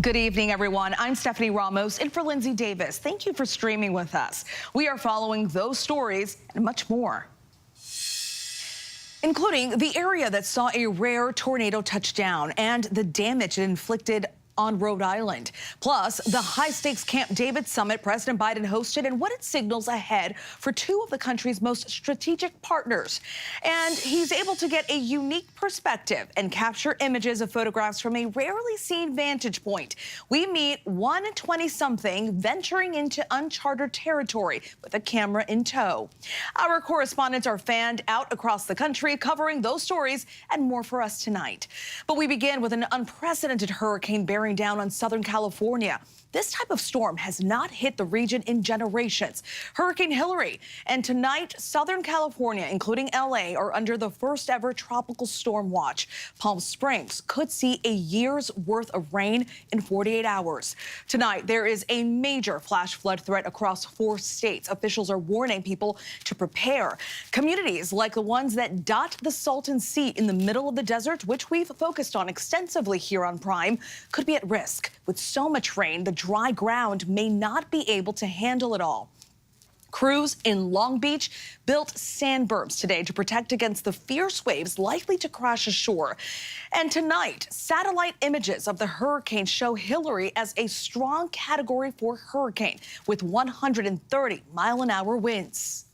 Good evening, everyone. I'm Stephanie Ramos in for Lindsay Davis. Thank you for streaming with us. We are following those stories and much more, including the area that saw a rare tornado touchdown and the damage it inflicted on Rhode Island. Plus, the high-stakes Camp David summit President Biden hosted and what it signals ahead for two of the country's most strategic partners. And he's able to get a unique perspective and capture images of photographs from a rarely seen vantage point. We meet one 20-something venturing into uncharted territory with a camera in tow. Our correspondents are fanned out across the country, covering those stories and more for us tonight. But we begin with an unprecedented hurricane bearing down on Southern California. This type of storm has not hit the region in generations. Hurricane Hilary. And tonight, Southern California, including LA, are under the first ever tropical storm watch. Palm Springs could see a year's worth of rain in 48 hours. Tonight, there is a major flash flood threat across 4 states. Officials are warning people to prepare. Communities like the ones that dot the Salton Sea in the middle of the desert, which we've focused on extensively here on Prime, could be at risk. With so much rain, the dry ground may not be able to handle it all. Crews in Long Beach built sand berms today to protect against the fierce waves likely to crash ashore. And tonight, satellite images of the hurricane show Hilary as a strong Category 4 hurricane with 130-mile-an-hour winds.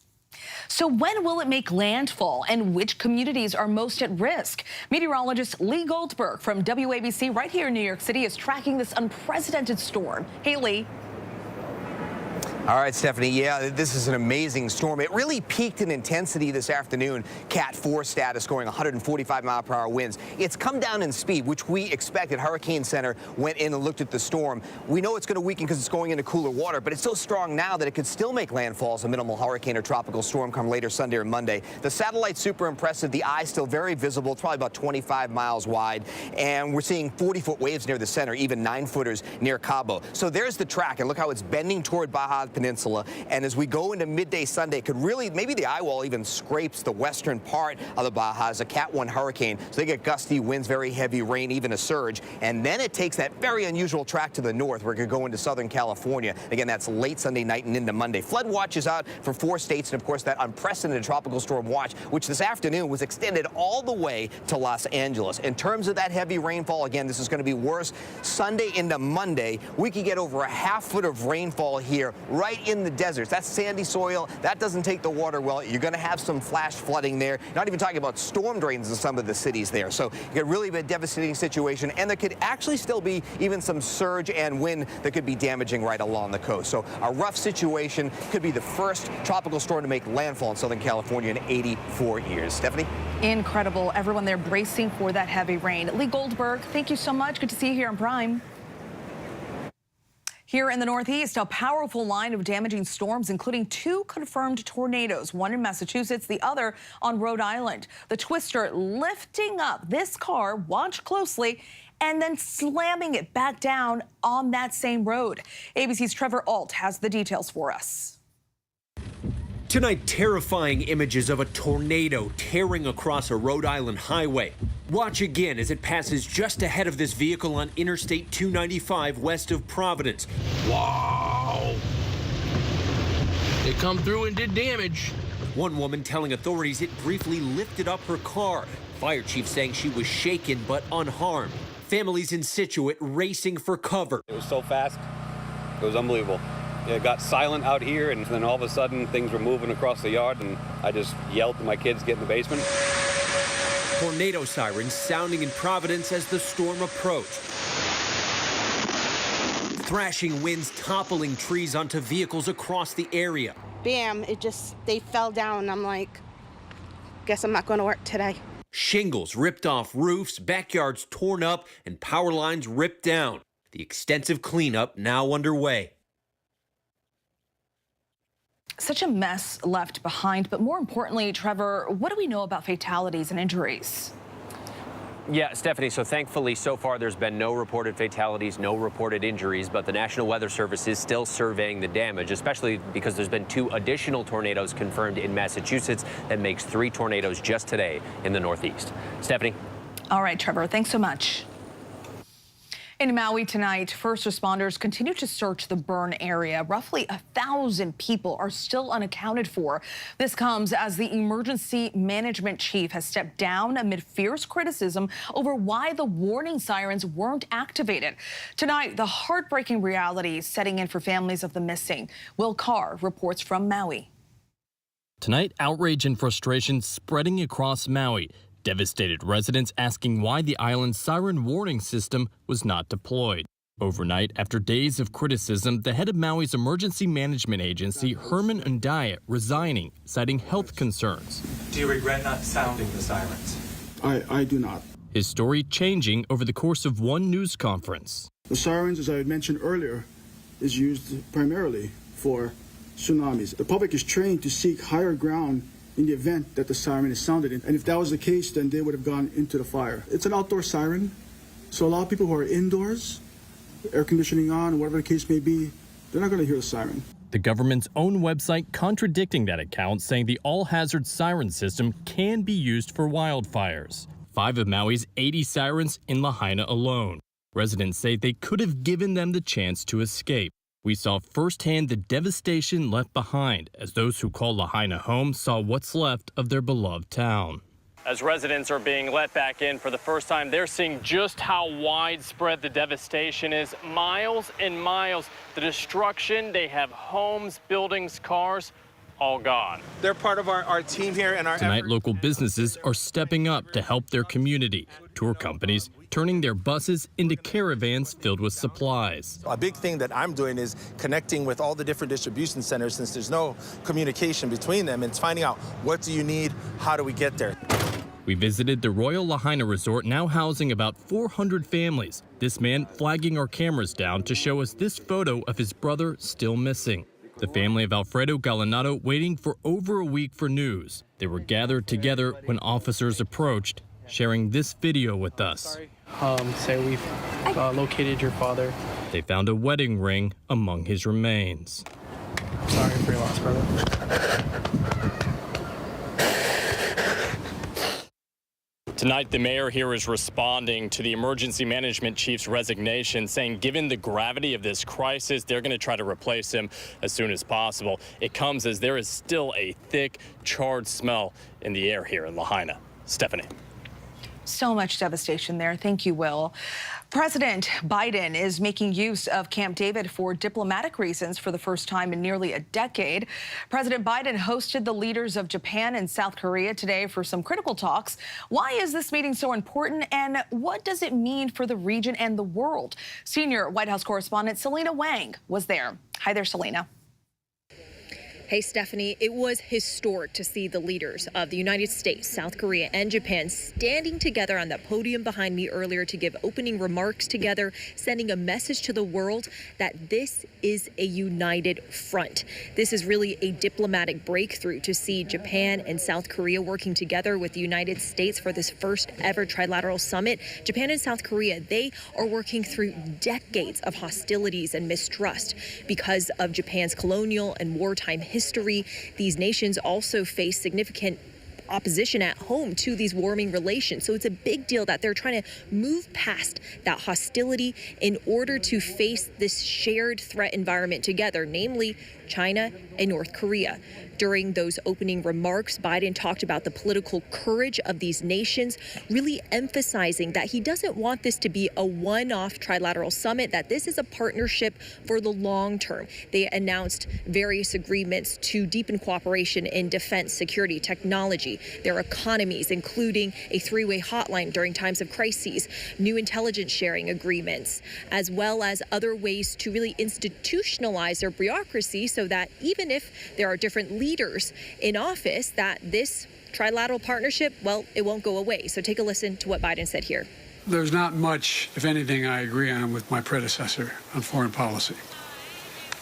So when will it make landfall and which communities are most at risk? Meteorologist Lee Goldberg from WABC right here in New York City is tracking this unprecedented storm. Hey, Lee. All right, Stephanie, yeah, this is an amazing storm. It really peaked in intensity this afternoon, Cat 4 status, going 145-mile-per-hour winds. It's come down in speed, which we expected. Hurricane Center went in and looked at the storm. We know it's going to weaken because it's going into cooler water, but it's so strong now that it could still make landfall as a minimal hurricane or tropical storm come later Sunday or Monday. The satellite's super impressive. The eye still very visible. It's probably about 25 miles wide, and we're seeing 40-foot waves near the center, even 9-footers near Cabo. So there's the track, and look how it's bending toward Baja Peninsula, and as we go into midday Sunday, it could really, maybe the eye wall even scrapes the western part of the Baja as a Cat 1 hurricane. So they get gusty winds, very heavy rain, even a surge, and then it takes that very unusual track to the north where it could go into Southern California. Again, that's late Sunday night and into Monday. Flood watch is out for 4 states, and of course that unprecedented tropical storm watch, which this afternoon was extended all the way to Los Angeles. In terms of that heavy rainfall, again, this is going to be worse Sunday into Monday. We could get over a ½ foot of rainfall here right in the deserts. That's sandy soil. That doesn't take the water well. You're going to have some flash flooding there. Not even talking about storm drains in some of the cities there. So you could really be a devastating situation, and there could actually still be even some surge and wind that could be damaging right along the coast. So a rough situation. Could be the first tropical storm to make landfall in Southern California in 84 years. Stephanie? Incredible. Everyone there bracing for that heavy rain. Lee Goldberg, thank you so much. Good to see you here on Prime. Here in the Northeast, a powerful line of damaging storms, including 2 confirmed tornadoes, one in Massachusetts, the other on Rhode Island. The twister lifting up this car, watch closely, and then slamming it back down on that same road. ABC's Trevor Ault has the details for us. Tonight, terrifying images of a tornado tearing across a Rhode Island highway. Watch again as it passes just ahead of this vehicle on Interstate 295 west of Providence. Wow! It come through and did damage. One woman telling authorities it briefly lifted up her car. Fire chief saying she was shaken but unharmed. Families in Scituate racing for cover. It was so fast, it was unbelievable. It got silent out here, and then all of a sudden things were moving across the yard, and I just yelled to my kids to get in the basement. Tornado sirens sounding in Providence as the storm approached. Thrashing winds toppling trees onto vehicles across the area. Bam, they fell down. I'm like, guess I'm not going to work today. Shingles ripped off roofs, backyards torn up, and power lines ripped down. The extensive cleanup now underway. Such a mess left behind, but more importantly, Trevor, what do we know about fatalities and injuries? Yeah, Stephanie, so thankfully so far there's been no reported fatalities, no reported injuries, but the National Weather Service is still surveying the damage, especially because there's been 2 additional tornadoes confirmed in Massachusetts. That makes 3 tornadoes just today in the Northeast. Stephanie? All right, Trevor, thanks so much. In Maui tonight, first responders continue to search the burn area. Roughly 1,000 people are still unaccounted for. This comes as the emergency management chief has stepped down amid fierce criticism over why the warning sirens weren't activated. Tonight, the heartbreaking reality setting in for families of the missing. Will Carr reports from Maui. Tonight, outrage and frustration spreading across Maui. Devastated residents asking why the island's siren warning system was not deployed. Overnight, after days of criticism, the head of Maui's emergency management agency, Herman Undaya, resigning, citing health concerns. Do you regret not sounding the sirens? I do not. His story changing over the course of one news conference. The sirens, as I had mentioned earlier, is used primarily for tsunamis. The public is trained to seek higher ground in the event that the siren is sounded. And if that was the case, then they would have gone into the fire. It's an outdoor siren, so a lot of people who are indoors, air conditioning on, whatever the case may be, they're not going to hear the siren. The government's own website contradicting that account, saying the all-hazard siren system can be used for wildfires. 5 of Maui's 80 sirens in Lahaina alone. Residents say they could have given them the chance to escape. We saw firsthand the devastation left behind as those who call Lahaina home saw what's left of their beloved town. As residents are being let back in for the first time, they're seeing just how widespread the devastation is. Miles and miles. The destruction, they have homes, buildings, cars, all gone. They're part of our team here and our Tonight, local businesses are stepping up to help their community. Tour companies turning their buses into caravans filled with supplies. A big thing that I'm doing is connecting with all the different distribution centers since there's no communication between them, and it's finding out what do you need, how do we get there. We visited the Royal Lahaina Resort, now housing about 400 families. This man flagging our cameras down to show us this photo of his brother still missing. The family of Alfredo Galanado waiting for over a week for news. They were gathered together when officers approached, sharing this video with us. Say we've located your father. They found a wedding ring among his remains. Sorry for your loss, brother. Tonight, the mayor here is responding to the emergency management chief's resignation, saying given the gravity of this crisis, they're going to try to replace him as soon as possible. It comes as there is still a thick, charred smell in the air here in Lahaina. Stephanie. So much devastation there. Thank you, Will. President Biden is making use of Camp David for diplomatic reasons for the first time in nearly a decade. President Biden hosted the leaders of Japan and South Korea today for some critical talks. Why is this meeting so important, and what does it mean for the region and the world? Senior White House correspondent Selena Wang was there. Hi there, Selena. Hey, Stephanie, it was historic to see the leaders of the United States, South Korea, and Japan standing together on that podium behind me earlier to give opening remarks together, sending a message to the world that this is a united front. This is really a diplomatic breakthrough to see Japan and South Korea working together with the United States for this first ever trilateral summit. Japan and South Korea, they are working through decades of hostilities and mistrust because of Japan's colonial and wartime history. These nations also face significant opposition at home to these warming relations. So it's a big deal that they're trying to move past that hostility in order to face this shared threat environment together, namely China and North Korea. During those opening remarks, Biden talked about the political courage of these nations, really emphasizing that he doesn't want this to be a one-off trilateral summit, that this is a partnership for the long term. They announced various agreements to deepen cooperation in defense, security, technology, their economies, including a three-way hotline during times of crises, new intelligence sharing agreements, as well as other ways to really institutionalize their bureaucracy so that even if there are different leaders in office, that this trilateral partnership, well, it won't go away. So take a listen to what Biden said here. There's not much, if anything, I agree on with my predecessor on foreign policy.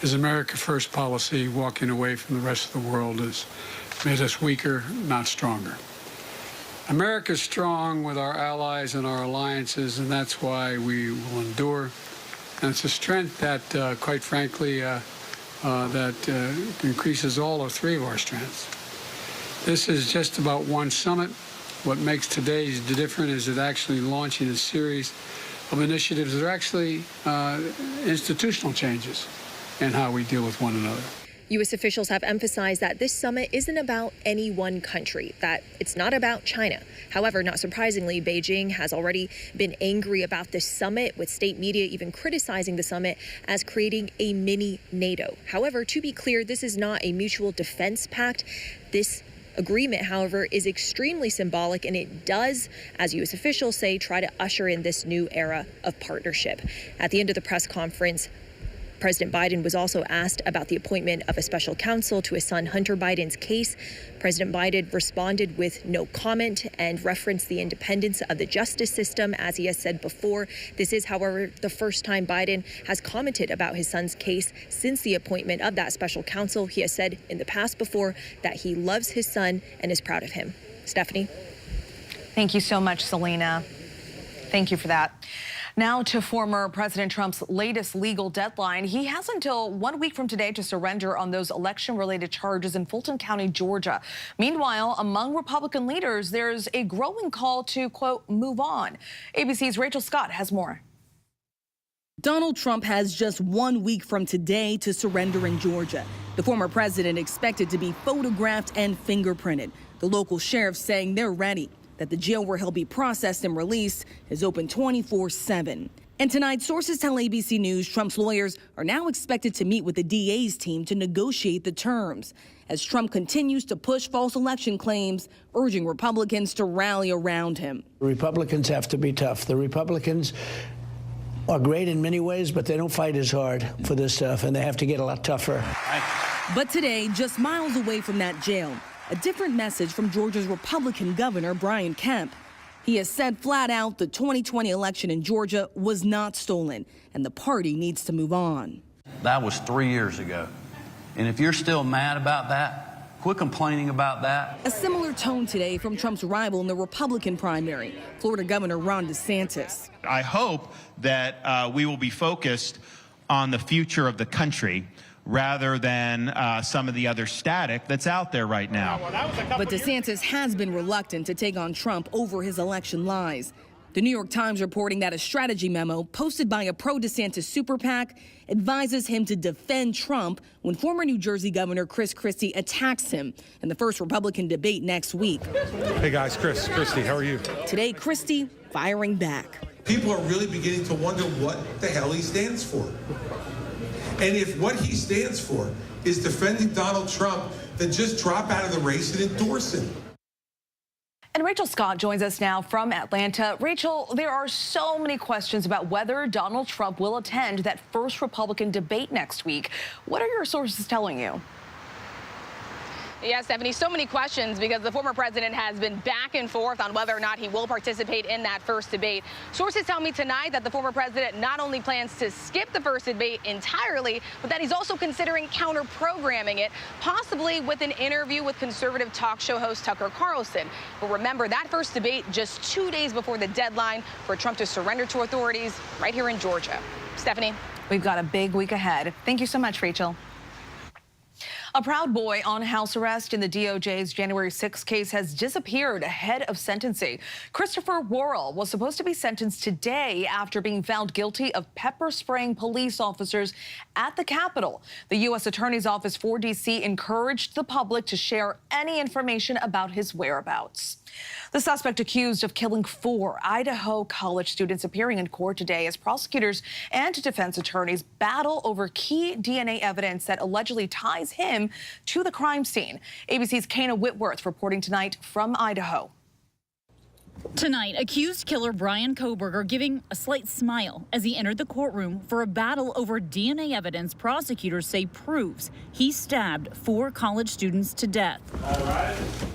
His America First policy, walking away from the rest of the world, has made us weaker, not stronger. America's strong with our allies and our alliances, and that's why we will endure. And it's a strength that, quite frankly, increases all or three of our strengths. This is just about one summit. What makes today's different is it actually launching a series of initiatives that are actually institutional changes in how we deal with one another. U.S. officials have emphasized that this summit isn't about any one country, that it's not about China. However, not surprisingly, Beijing has already been angry about this summit, with state media even criticizing the summit as creating a mini NATO. However, to be clear, this is not a mutual defense pact. This agreement, however, is extremely symbolic, and it does, as U.S. officials say, try to usher in this new era of partnership. At the end of the press conference, President Biden was also asked about the appointment of a special counsel to his son Hunter Biden's case. President Biden responded with no comment and referenced the independence of the justice system. As he has said before, this is, however, the first time Biden has commented about his son's case since the appointment of that special counsel. He has said in the past before that he loves his son and is proud of him. Stephanie. Thank you so much, Selena. Thank you for that. Now to former President Trump's latest legal deadline. He has until 1 week from today to surrender on those election-related charges in Fulton County, Georgia. Meanwhile, among Republican leaders, there's a growing call to, quote, move on. ABC's Rachel Scott has more. Donald Trump has just 1 week from today to surrender in Georgia. The former president expected to be photographed and fingerprinted. The local sheriff saying they're ready, that the jail where he'll be processed and released is open 24/7. And tonight, sources tell ABC News Trump's lawyers are now expected to meet with the DA's team to negotiate the terms, as Trump continues to push false election claims, urging Republicans to rally around him. The Republicans have to be tough. The Republicans are great in many ways, but they don't fight as hard for this stuff, and they have to get a lot tougher. But today, just miles away from that jail, a different message from Georgia's Republican Governor Brian Kemp. He has said flat out the 2020 election in Georgia was not stolen, and the party needs to move on. That was 3 years ago. And if you're still mad about that, quit complaining about that. A similar tone today from Trump's rival in the Republican primary, Florida Governor Ron DeSantis. I hope that we will be focused on the future of the country rather than some of the other static that's out there right now. But DeSantis has been reluctant to take on Trump over his election lies. The New York Times reporting that a strategy memo posted by a pro-DeSantis super PAC advises him to defend Trump when former New Jersey Governor Chris Christie attacks him in the first Republican debate next week. Hey guys, Christie, how are you? Today, Christie firing back. People are really beginning to wonder what the hell he stands for. And if what he stands for is defending Donald Trump, then just drop out of the race and endorse him. And Rachel Scott joins us now from Atlanta. Rachel, there are so many questions about whether Donald Trump will attend that first Republican debate next week. What are your sources telling you? Yeah, Stephanie, so many questions because the former president has been back and forth on whether or not he will participate in that first debate. Sources tell me tonight that the former president not only plans to skip the first debate entirely, but that he's also considering counter-programming it, possibly with an interview with conservative talk show host Tucker Carlson. But remember, that first debate just 2 days before the deadline for Trump to surrender to authorities right here in Georgia. Stephanie? We've got a big week ahead. Thank you so much, Rachel. A Proud Boy on house arrest in the DOJ's January 6 case has disappeared ahead of sentencing. Christopher Worrell was supposed to be sentenced today after being found guilty of pepper spraying police officers at the Capitol. The U.S. Attorney's Office for D.C. encouraged the public to share any information about his whereabouts. The suspect accused of killing 4 Idaho college students appearing in court today as prosecutors and defense attorneys battle over key DNA evidence that allegedly ties him to the crime scene. ABC's Kana Whitworth reporting tonight from Idaho. Tonight, accused killer Brian Kohberger giving a slight smile as he entered the courtroom for a battle over DNA evidence prosecutors say proves he stabbed 4 college students to death.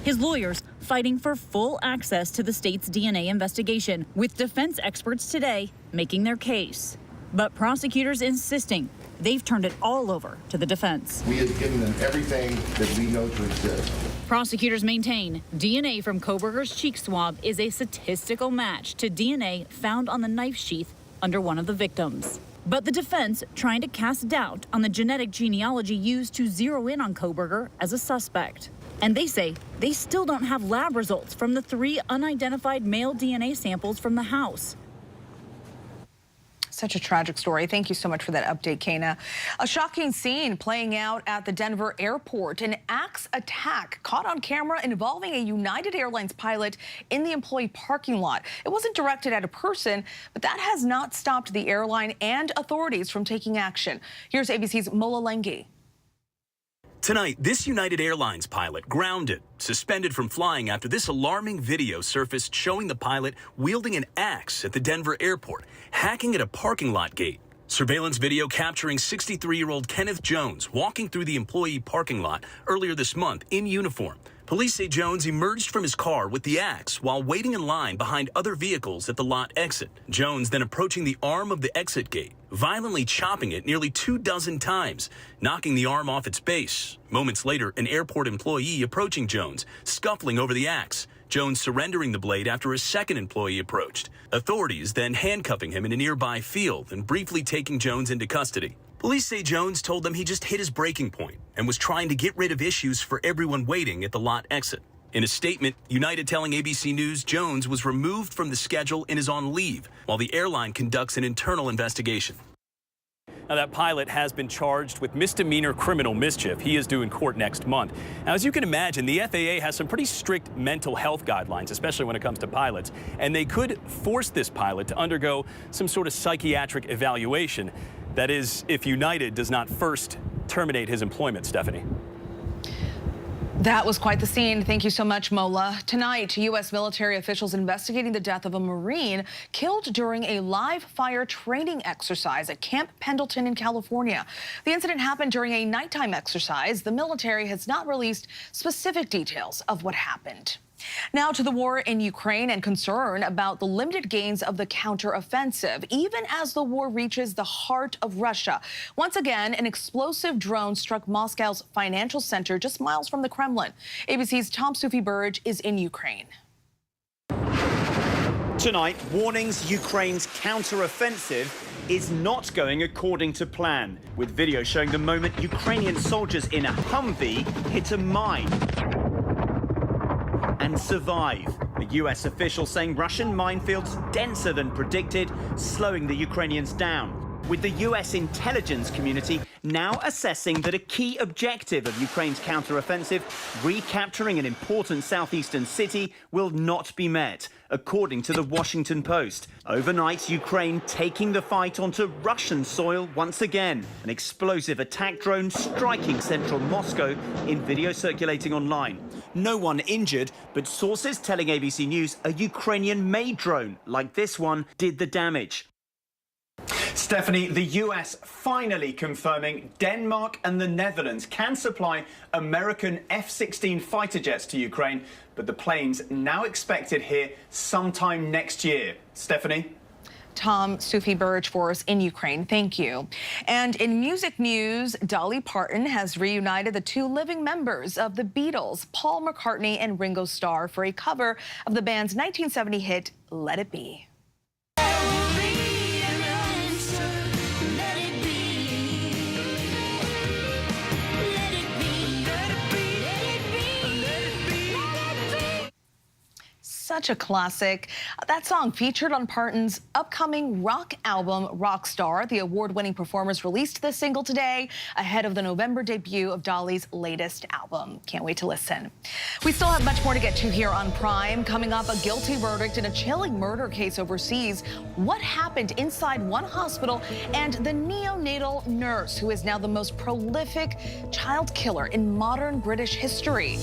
His lawyers fighting for full access to the state's DNA investigation, with defense experts today making their case. But prosecutors insisting they've turned it all over to the defense. We have given them everything that we know to exist. Prosecutors maintain DNA from Kohberger's cheek swab is a statistical match to DNA found on the knife sheath under one of the victims. But the defense trying to cast doubt on the genetic genealogy used to zero in on Kohberger as a suspect. And they say they still don't have lab results from the 3 unidentified male DNA samples from the house. Such a tragic story. Thank you so much for that update, Kana. A shocking scene playing out at the Denver airport. An axe attack caught on camera involving a United Airlines pilot in the employee parking lot. It wasn't directed at a person, but that has not stopped the airline and authorities from taking action. Here's ABC's Mola Lengi. Tonight, this United Airlines pilot grounded, suspended from flying after this alarming video surfaced showing the pilot wielding an axe at the Denver airport, hacking at a parking lot gate. Surveillance video capturing 63-year-old Kenneth Jones walking through the employee parking lot earlier this month in uniform. Police say Jones emerged from his car with the axe while waiting in line behind other vehicles at the lot exit. Jones then approaching the arm of the exit gate, violently chopping it nearly 24 times, knocking the arm off its base. Moments later, an airport employee approaching Jones, scuffling over the axe. Jones surrendering the blade after a second employee approached. Authorities then handcuffing him in a nearby field and briefly taking Jones into custody. Police say Jones told them he just hit his breaking point and was trying to get rid of issues for everyone waiting at the lot exit. In a statement, United telling ABC News Jones was removed from the schedule and is on leave while the airline conducts an internal investigation. Now, that pilot has been charged with misdemeanor criminal mischief. He is due in court next month. Now, as you can imagine, the FAA has some pretty strict mental health guidelines, especially when it comes to pilots, and they could force this pilot to undergo some sort of psychiatric evaluation. That is, if United does not first terminate his employment, Stephanie. That was quite the scene. Thank you so much, Mola. Tonight, U.S. military officials investigating the death of a Marine killed during a live fire training exercise at Camp Pendleton in California. The incident happened during a nighttime exercise. The military has not released specific details of what happened. Now to the war in Ukraine and concern about the limited gains of the counteroffensive, even as the war reaches the heart of Russia. Once again, an explosive drone struck Moscow's financial center just miles from the Kremlin. ABC's Tom Sufi-Burge is in Ukraine. Tonight, warnings Ukraine's counteroffensive is not going according to plan, with video showing the moment Ukrainian soldiers in a Humvee hit a mine and survive. A US official saying Russian minefields denser than predicted, slowing the Ukrainians down. With the US intelligence community now assessing that a key objective of Ukraine's counteroffensive, recapturing an important southeastern city, will not be met, according to the Washington Post. Overnight, Ukraine taking the fight onto Russian soil once again. An explosive attack drone striking central Moscow in video circulating online. No one injured, but sources telling ABC News a Ukrainian-made drone like this one did the damage. Stephanie, the US finally confirming Denmark and the Netherlands can supply American F-16 fighter jets to Ukraine, but the planes now expected here sometime next year. Stephanie? Tom Sufi-Burge for us in Ukraine. Thank you. And in music news, Dolly Parton has reunited the two living members of the Beatles, Paul McCartney and Ringo Starr, for a cover of the band's 1970 hit, Let It Be. Such a classic. That song featured on Parton's upcoming rock album, Rockstar. The award-winning performers released this single today ahead of the November debut of Dolly's latest album. Can't wait to listen. We still have much more to get to here on Prime. Coming up, a guilty verdict in a chilling murder case overseas. What happened inside one hospital, and the neonatal nurse who is now the most prolific child killer in modern British history.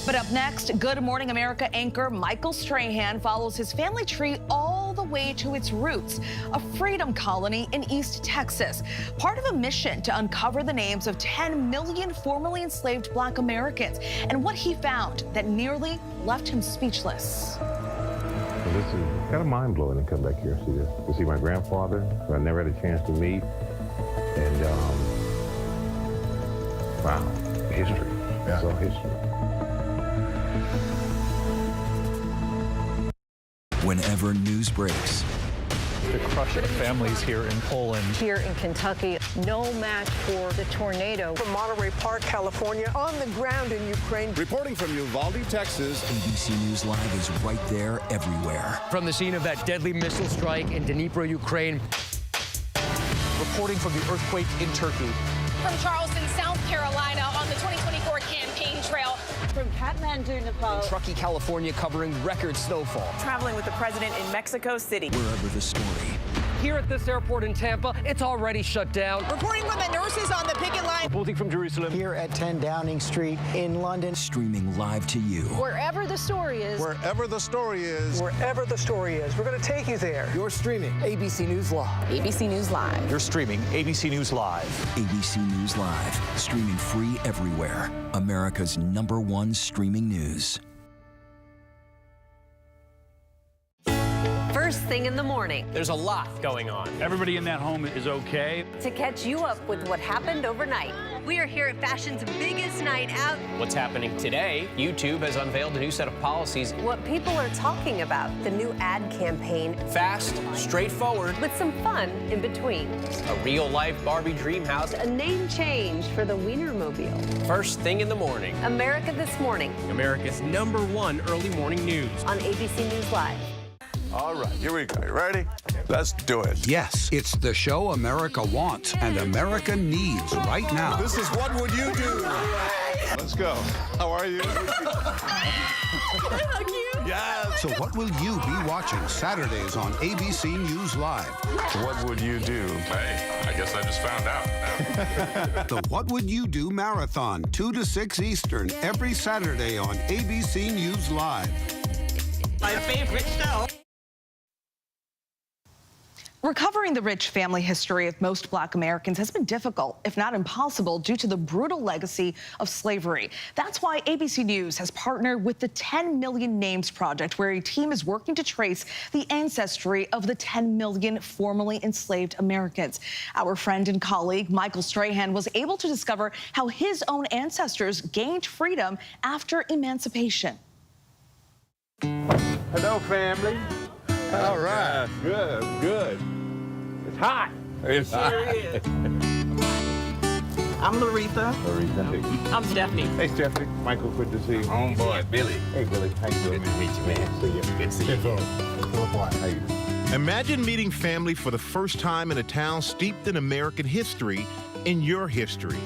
But up next, Good Morning America anchor Michael Strahan follows his family tree all the way to its roots, a freedom colony in East Texas, part of a mission to uncover the names of 10 million formerly enslaved Black Americans and what he found that nearly left him speechless. Well, this is kind of mind-blowing to come back here and see this, to see my grandfather, who I never had a chance to meet, and wow, history. It's all history. Whenever news breaks. The crush of families here in Poland. Here in Kentucky, no match for the tornado. From Monterey Park, California, on the ground in Ukraine. Reporting from Uvalde, Texas. ABC News Live is right there everywhere. From the scene of that deadly missile strike in Dnipro, Ukraine. reporting from the earthquake in Turkey. From Charleston, South Carolina, on the 2024 campaign trail. From Kathmandu, Nepal. Truckee, California, covering record snowfall. Traveling with the president in Mexico City. Wherever the story. Here at this airport in Tampa, it's already shut down. Reporting from the nurses on the picket line. Reporting from Jerusalem. Here at 10 Downing Street in London. Streaming live to you. Wherever the story is. Wherever the story is. Wherever the story is, we're going to take you there. You're streaming ABC News Live. ABC News Live. You're streaming ABC News Live. ABC News Live. Streaming free everywhere. America's #1 streaming news. First thing in the morning. There's a lot going on. Everybody in that home is okay. To catch you up with what happened overnight. We are here at fashion's biggest night out. What's happening today? YouTube has unveiled a new set of policies. What people are talking about. The new ad campaign. Fast, straightforward. With some fun in between. A real-life Barbie dream house. A name change for the Wienermobile. First thing in the morning. America This Morning. America's #1 early morning news. On ABC News Live. All right, here we go. You ready? Let's do it. Yes, it's the show America wants and America needs right now. This is What Would You Do? Let's go. How are you? Yes. So what will you be watching Saturdays on ABC News Live? What would you do? Hey, I guess I just found out. The What Would You Do Marathon, 2 to 6 Eastern, every Saturday on ABC News Live. My favorite show. Recovering the rich family history of most Black Americans has been difficult, if not impossible, due to the brutal legacy of slavery. That's why ABC News has partnered with the 10 Million Names Project, where a team is working to trace the ancestry of the 10 million formerly enslaved Americans. Our friend and colleague, Michael Strahan, was able to discover how his own ancestors gained freedom after emancipation. Hello, family. All right. Good, good. It's hot. It's hot. Sure is. I'm Laretha. I'm Stephanie. Hey, Stephanie. Michael, good to see you. Homeboy, Billy. Hey, Billy. How you doing? Good to meet you, man. See you. Good to see you. How you? Imagine meeting family for the first time in a town steeped in American history, in your history.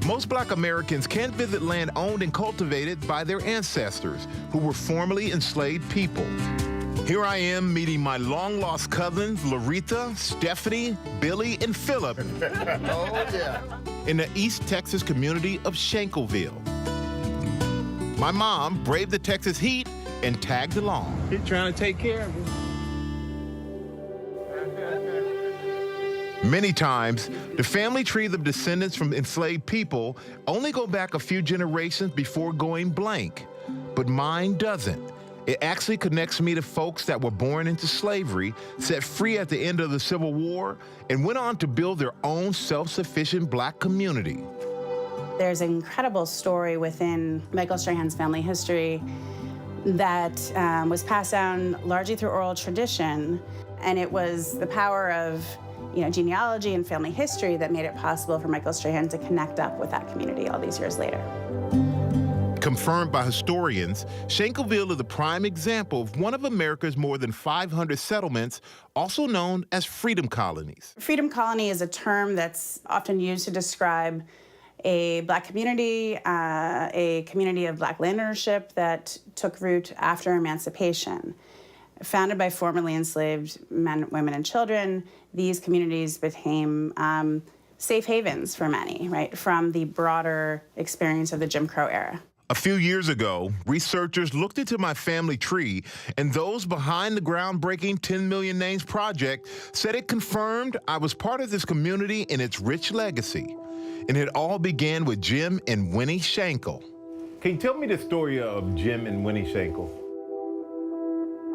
Most Black Americans can't visit land owned and cultivated by their ancestors, who were formerly enslaved people. Here I am meeting my long-lost cousins, Laretha, Stephanie, Billy, and Philip. Oh, yeah. In the East Texas community of Shankleville. My mom braved the Texas heat and tagged along. He's trying to take care of you. Many times, the family trees of descendants from enslaved people only go back a few generations before going blank, but mine doesn't. It actually connects me to folks that were born into slavery, set free at the end of the Civil War, and went on to build their own self-sufficient Black community. There's an incredible story within Michael Strahan's family history that was passed down largely through oral tradition, and it was the power of genealogy and family history that made it possible for Michael Strahan to connect up with that community all these years later. Confirmed by historians, Shankleville is a prime example of one of America's more than 500 settlements, also known as freedom colonies. Freedom colony is a term that's often used to describe a Black community, a community of Black land ownership that took root after emancipation. Founded by formerly enslaved men, women, and children, these communities became safe havens for many, right, from the broader experience of the Jim Crow era. A few years ago, researchers looked into my family tree, and those behind the groundbreaking 10 Million Names Project said it confirmed I was part of this community and its rich legacy. And it all began with Jim and Winnie Shankle. Can you tell me the story of Jim and Winnie Shankle?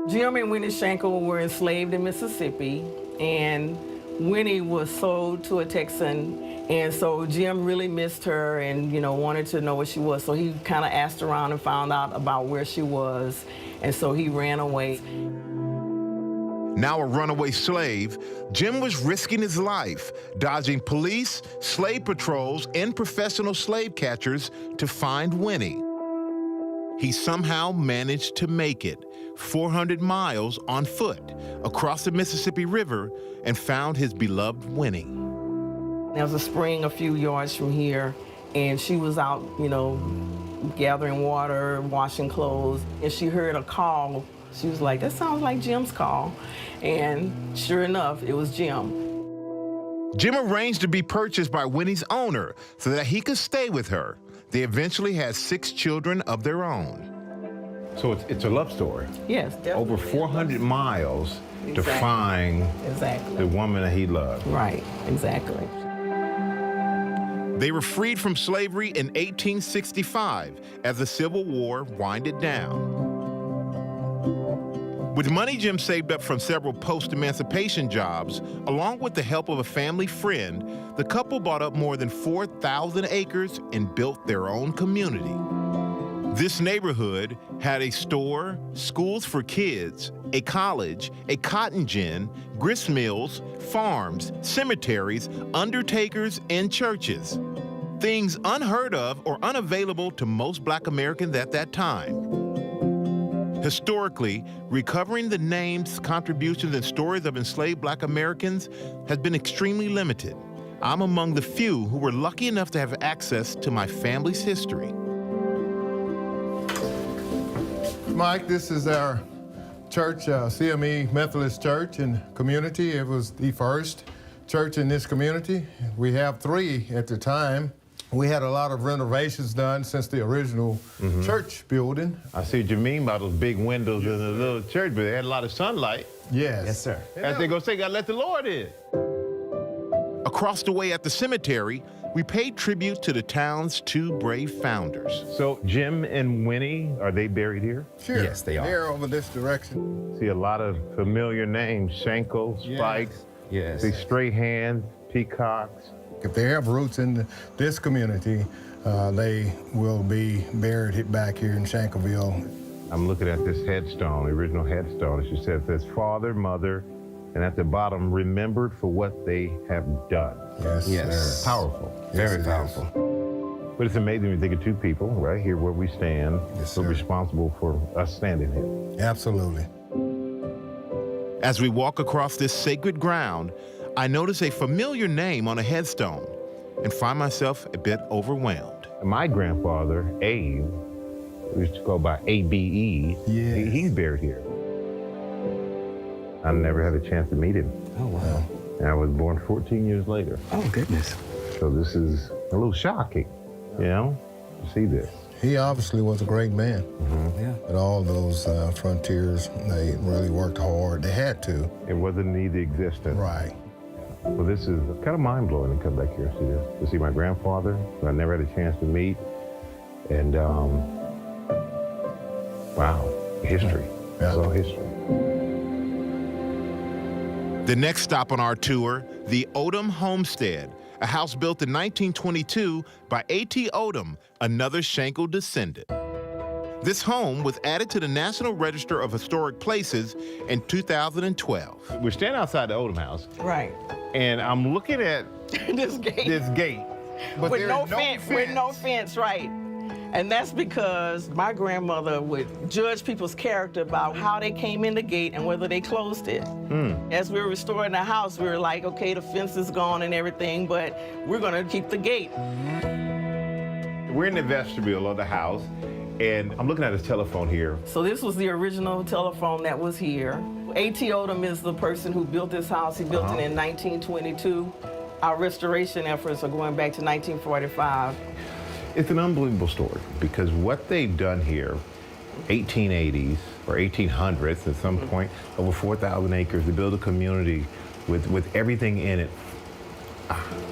Jim and Winnie Shankle were enslaved in Mississippi, and Winnie was sold to a Texan. And so Jim really missed her and, wanted to know where she was. So he kind of asked around and found out about where she was. And so he ran away. Now a runaway slave, Jim was risking his life, dodging police, slave patrols, and professional slave catchers to find Winnie. He somehow managed to make it, 400 miles on foot across the Mississippi River and found his beloved Winnie. There was a spring a few yards from here, and she was out, gathering water, washing clothes, and she heard a call. She was like, that sounds like Jim's call. And sure enough, it was Jim. Jim arranged to be purchased by Winnie's owner so that he could stay with her. They eventually had 6 children of their own. So it's a love story. Yes, definitely. Over 400 miles to Exactly. find Exactly. the woman that he loved. Right, exactly. They were freed from slavery in 1865 as the Civil War winded down. With money Jim saved up from several post-emancipation jobs, along with the help of a family friend, the couple bought up more than 4,000 acres and built their own community. This neighborhood had a store, schools for kids, a college, a cotton gin, grist mills, farms, cemeteries, undertakers, and churches. Things unheard of or unavailable to most Black Americans at that time. Historically, recovering the names, contributions, and stories of enslaved Black Americans has been extremely limited. I'm among the few who were lucky enough to have access to my family's history. Mike, this is our church, CME Methodist Church and community. It was the first church in this community. We have 3 at the time. We had a lot of renovations done since the original church building. I see what you mean by those big windows in the little church, but they had a lot of sunlight. Yes. Yes, sir. As they go say, gotta let the Lord in. Across the way at the cemetery, we paid tribute to the town's 2 brave founders. So Jim and Winnie, are they buried here? Sure. Yes, they are. They're over this direction. See a lot of familiar names, Shankle, Spikes, see Straight Hands, Peacocks. If they have roots in this community, they will be buried back here in Shankleville. I'm looking at this headstone, the original headstone. As you said, it says father, mother, and at the bottom, remembered for what they have done. Yes. Powerful. Very powerful. But it's amazing when you think of 2 people right here where we stand, so responsible for us standing here. Absolutely. As we walk across this sacred ground, I notice a familiar name on a headstone and find myself a bit overwhelmed. My grandfather, Abe, we used to go by ABE. He's buried here. I never had a chance to meet him. Oh, wow. And I was born 14 years later. Oh, goodness. So this is a little shocking, to see this. He obviously was a great man. Yeah. At all those frontiers, they really worked hard. They had to. It wasn't an easy existence. Right. Well, this is kind of mind-blowing to come back here and see this, to see my grandfather, who I never had a chance to meet. And, wow, history. Yeah. It's all history. The next stop on our tour, the Odom Homestead, a house built in 1922 by A.T. Odom, another Shankle descendant. This home was added to the National Register of Historic Places in 2012. We're standing outside the Odom house. Right. And I'm looking at this gate. But with there no is no fence. With no fence, right. And that's because my grandmother would judge people's character about how they came in the gate and whether they closed it. As we were restoring the house, we were like, okay, the fence is gone and everything, but we're gonna keep the gate. We're in the vestibule of the house, and I'm looking at his telephone here. So this was the original telephone that was here. A.T. Odom is the person who built this house. He built it in 1922. Our restoration efforts are going back to 1945. It's an unbelievable story because what they've done here, 1880s or 1800s at some point, over 4,000 acres to build a community with everything in it.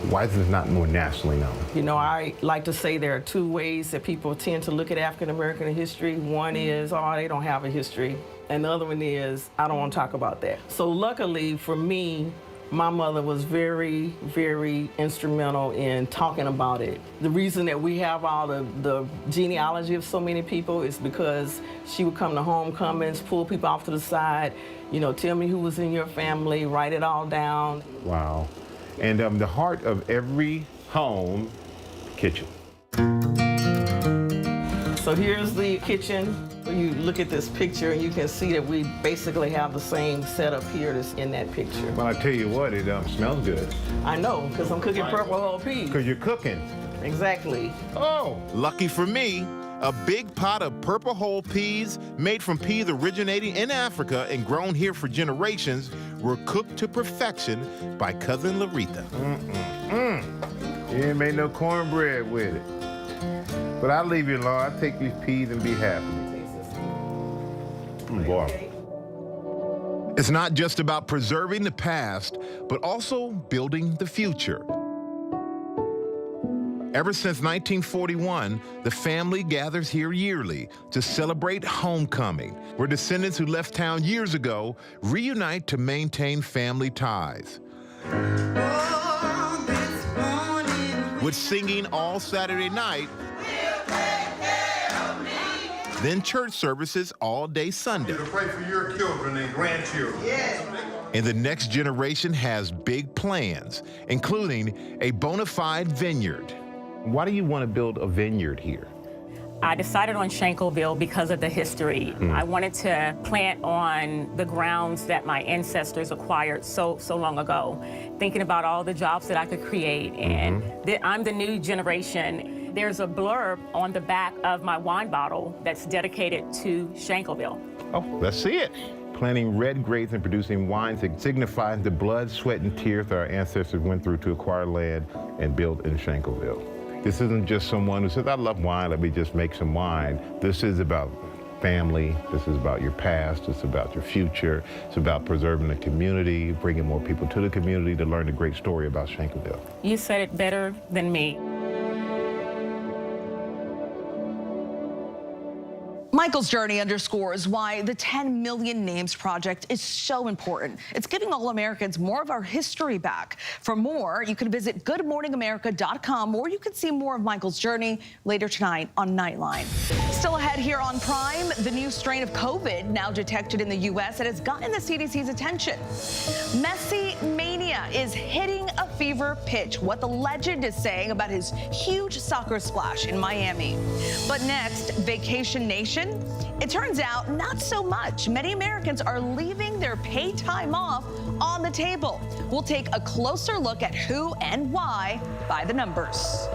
Why is this not more nationally known? I like to say there are 2 ways that people tend to look at African American history. One is, oh, they don't have a history. And the other one is, I don't want to talk about that. So luckily for me, my mother was very, very instrumental in talking about it. The reason that we have all the genealogy of so many people is because she would come to homecomings, pull people off to the side, tell me who was in your family, write it all down. Wow. And the heart of every home, kitchen. So here's the kitchen. You look at this picture and you can see that we basically have the same setup here that's in that picture. Well, I tell you what, it smells good. I know, because I'm cooking purple whole peas. Because you're cooking. Exactly. Oh, Lucky for me, a big pot of purple whole peas made from peas originating in Africa and grown here for generations were cooked to perfection by cousin Larita. You ain't made no cornbread with it. But I'll leave you alone. I'll take these peas and be happy. Boy. It's not just about preserving the past, but also building the future. Ever since 1941, the family gathers here yearly to celebrate homecoming, where descendants who left town years ago reunite to maintain family ties. With singing all Saturday night, then church services all day Sunday. To pray for your children and grandchildren. Yes. And the next generation has big plans, including a bona fide vineyard. Why do you want to build a vineyard here? I decided on Shankleville because of the history. I wanted to plant on the grounds that my ancestors acquired so long ago, thinking about all the jobs that I could create. And I'm the new generation. There's a blurb on the back of my wine bottle that's dedicated to Shankleville. Oh, let's see it. Planting red grapes and producing wines that signifies the blood, sweat, and tears that our ancestors went through to acquire land and build in Shankleville. This isn't just someone who says, I love wine, let me just make some wine. This is about family, this is about your past, it's about your future, it's about preserving the community, bringing more people to the community to learn the great story about Shankleville. You said it better than me. Michael's journey underscores why the 10 Million Names Project is so important. It's giving all Americans more of our history back. For more, you can visit goodmorningamerica.com, or you can see more of Michael's journey later tonight on Nightline. Still ahead here on Prime, the new strain of COVID now detected in the U.S. that has gotten the CDC's attention. Messi mania is hitting a fever pitch. What the legend is saying about his huge soccer splash in Miami. But next, Vacation Nation. It turns out not so much. Many Americans are leaving their paid time off on the table. We'll take a closer look at who and why by the numbers.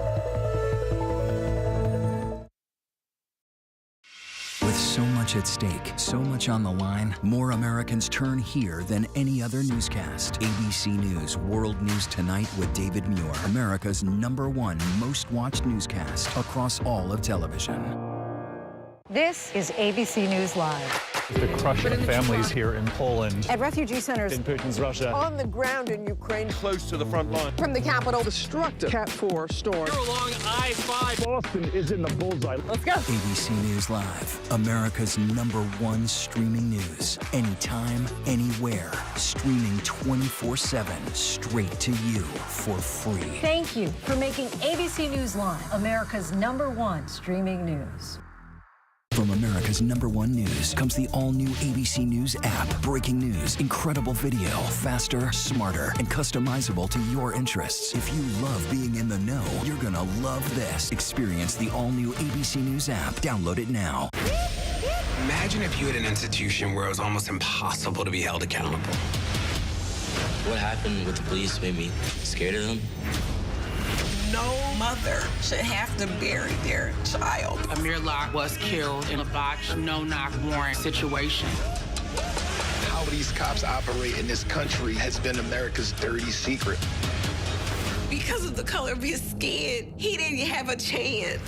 With so much at stake, so much on the line, more Americans turn here than any other newscast. ABC News World News Tonight with David Muir, America's #1 most watched newscast across all of television. This is ABC News Live. The crush of families here in Poland. At refugee centers In Putin's Russia. on the ground in Ukraine. Close to the front line. From the capital. Destructive Cat 4 storm. You're along I-5. Boston is in the bullseye. Let's go. ABC News Live, America's #1 streaming news. Anytime, anywhere. Streaming 24/7, straight to you for free. Thank you for making ABC News Live America's #1 streaming news. From America's #1 news comes the all-new ABC News app. Breaking news, incredible video, faster, smarter, and customizable to your interests. If you love being in the know, you're gonna love this. Experience the all-new ABC News app. Download it now. Imagine if you had an institution where it was almost impossible to be held accountable. What happened with the police made me scared of them. No mother should have to bury their child. Amir Locke was killed in a botched, no-knock warrant situation. How these cops operate in this country has been America's dirty secret. Because of the color of his skin, he didn't have a chance.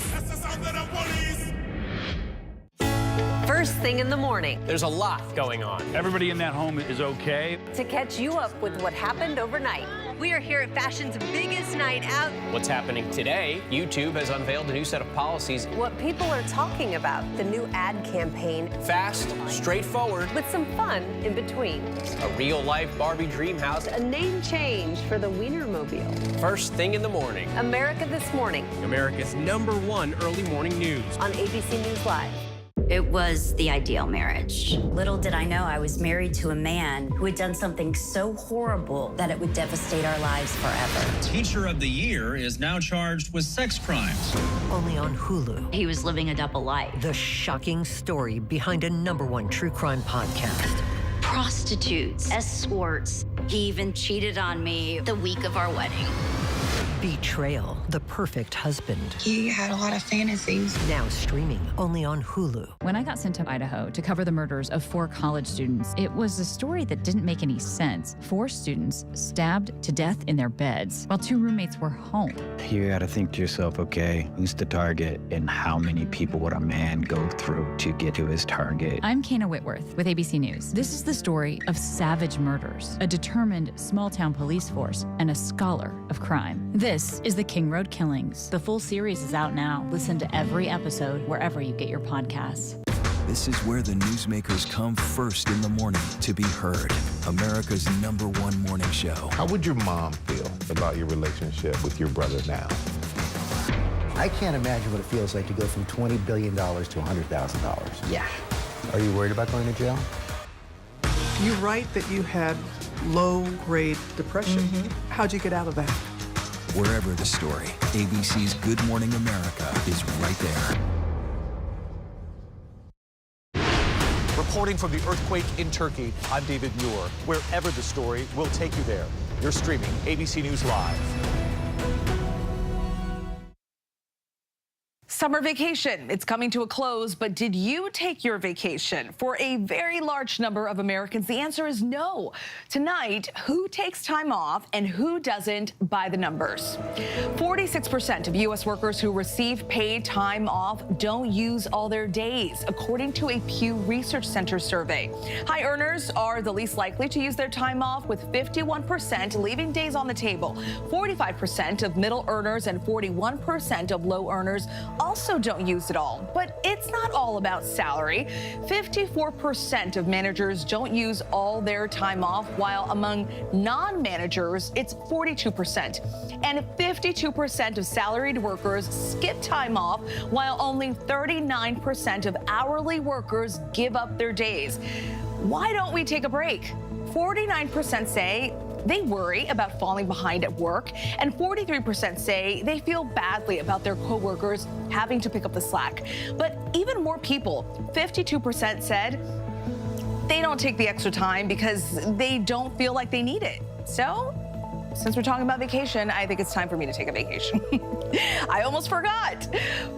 First thing in the morning. There's a lot going on. Everybody in that home is okay. To catch you up with what happened overnight. We are here at fashion's biggest night out. What's happening today? YouTube has unveiled a new set of policies. What people are talking about, the new ad campaign. Fast, straightforward. With some fun in between. A real-life Barbie dream house. A name change for the Wienermobile. First thing in the morning. America This Morning. America's #1 early morning news. On ABC News Live. It was the ideal marriage. Little did I know I was married to a man who had done something so horrible that it would devastate our lives forever. Teacher of the Year is now charged with sex crimes. Only on Hulu. He was living a double life. The shocking story behind a #1 true crime podcast. Prostitutes, escorts. He even cheated on me the week of our wedding. Betrayal, the perfect husband. He had a lot of fantasies. Now streaming only on Hulu. When I got sent to Idaho to cover the murders of 4 college students, it was a story that didn't make any sense. 4 students stabbed to death in their beds while 2 roommates were home. You gotta think to yourself, okay, who's the target and how many people would a man go through to get to his target? I'm Kana Whitworth with ABC News. This is the story of savage murders, a determined small-town police force, and a scholar of crime. This is the King Road Killings. The full series is out now. Listen to every episode wherever you get your podcasts. This is where the newsmakers come first in the morning to be heard. America's #1 morning show. How would your mom feel about your relationship with your brother now? I can't imagine what it feels like to go from $20 billion to $100,000. Yeah. Are you worried about going to jail? You write that you had low-grade depression. How'd you get out of that? Wherever the story, ABC's Good Morning America is right there. Reporting from the earthquake in Turkey, I'm David Muir. Wherever the story, we'll take you there. You're streaming ABC News Live. Summer vacation, it's coming to a close, but did you take your vacation? For a very large number of Americans, the answer is no. Tonight, who takes time off and who doesn't by the numbers. 46% of U.S. workers who receive paid time off don't use all their days, according to a Pew Research Center survey. High earners are the least likely to use their time off, with 51% leaving days on the table. 45% of middle earners and 41% of low earners also don't use it all. But it's not all about salary. 54% of managers don't use all their time off, while among non-managers, it's 42%. And 52% of salaried workers skip time off, while only 39% of hourly workers give up their days. Why don't we take a break? 49% say they worry about falling behind at work, and 43% say they feel badly about their coworkers having to pick up the slack. But even more people, 52% said they don't take the extra time because they don't feel like they need it. So, since we're talking about vacation, I think it's time for me to take a vacation. I almost forgot.